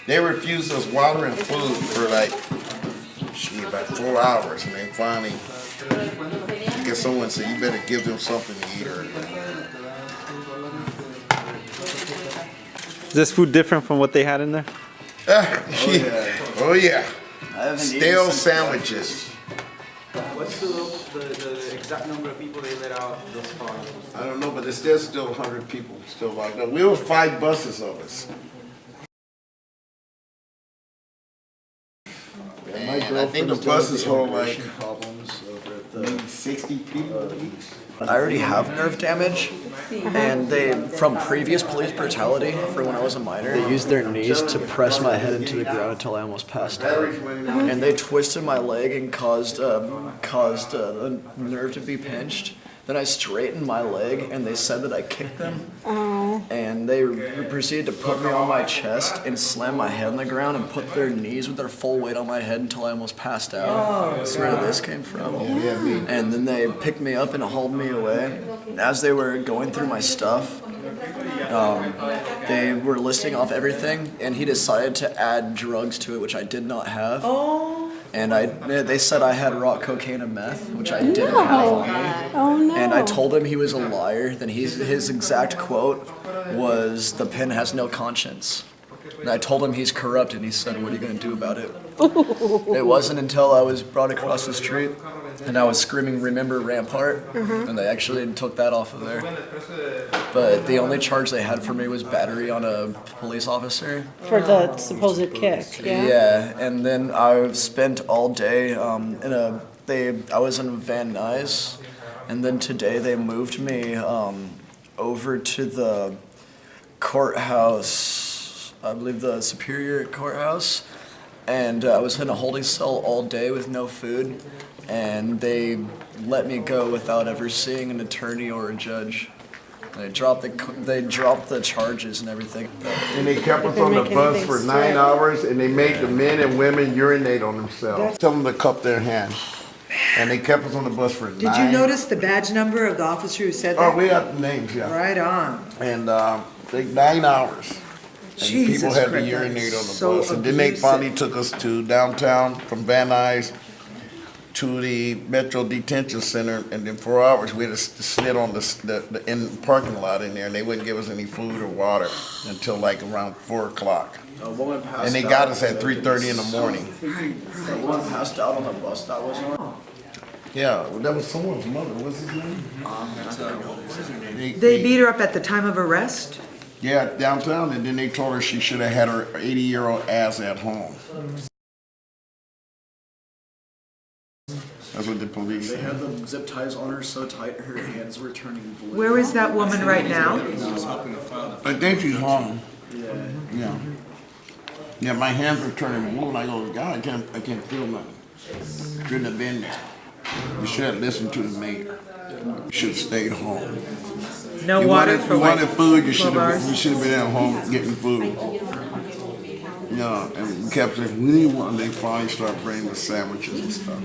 They refused us water and food for like, about 4 hours, and then finally, I guess someone said, you better give them something to eat. Is this food different from what they had in there? Oh yeah. Stale sandwiches. What's the exact number of people they let out thus far? I don't know, but there's still 100 people still locked up. We were 5 buses of us. And I think the buses hold like 60 people each. I already have nerve damage, and from previous police brutality, for when I was a minor, they used their knees to press my head into the ground until I almost passed out. And they twisted my leg and caused a nerve to be pinched. Then I straightened my leg, and they said that I kicked them. And they proceeded to put me on my chest and slam my head on the ground and put their knees with their full weight on my head until I almost passed out. That's where this came from. And then they picked me up and hauled me away. As they were going through my stuff, they were listing off everything, and he decided to add drugs to it, which I did not have. And they said I had raw cocaine and meth, which I didn't have on me. Oh no. And I told him he was a liar. Then his exact quote was, "The pen has no conscience." And I told him he's corrupt, and he said, "What are you going to do about it?" It wasn't until I was brought across the street and I was screaming, "Remember Rampart?" And they actually took that off of there. But the only charge they had for me was battery on a police officer. For the supposed kick, yeah? Yeah, and then I spent all day I was in Van Nuys, and then today they moved me over to the courthouse, I believe the Superior Courthouse, and I was in a holding cell all day with no food, and they let me go without ever seeing an attorney or a judge. They dropped the charges and everything. And they kept us on the bus for 9 hours, and they made the men and women urinate on themselves. Tell them to cup their hands. And they kept us on the bus for 9. Did you notice the badge number of the officer who said that? Oh, we got the names, yeah. Right on. And 9 hours. And Jesus people had to Christ, urinate on the so bus. And then they abusive. finally took us to downtown from Van Nuys to the Metro Detention Center, and then 4 hours we had to sit on the in parking lot in there, and they wouldn't give us any food or water until like around 4 o'clock. And they got us at 3:30 in the morning. The one passed out on the bus that was on. Yeah, well, that was someone's mother. What's his name? They beat her up at the time of arrest? Yeah, downtown, and then they told her she should have had her 80-year-old ass at home. That's what the police They said. had the zip ties on her so tight her hands were turning blue. Where is that woman right now? I think she's home. Yeah. Yeah, my hands are turning blue, and I go, God, I can't feel nothing. Shouldn't have been there. You should have listened to the mayor. You should have stayed home. No You water wanted, for you like wanted food, you should 12 have hours? been at home getting food. Yeah, and we kept saying, we need one. They finally started bringing the sandwiches and stuff.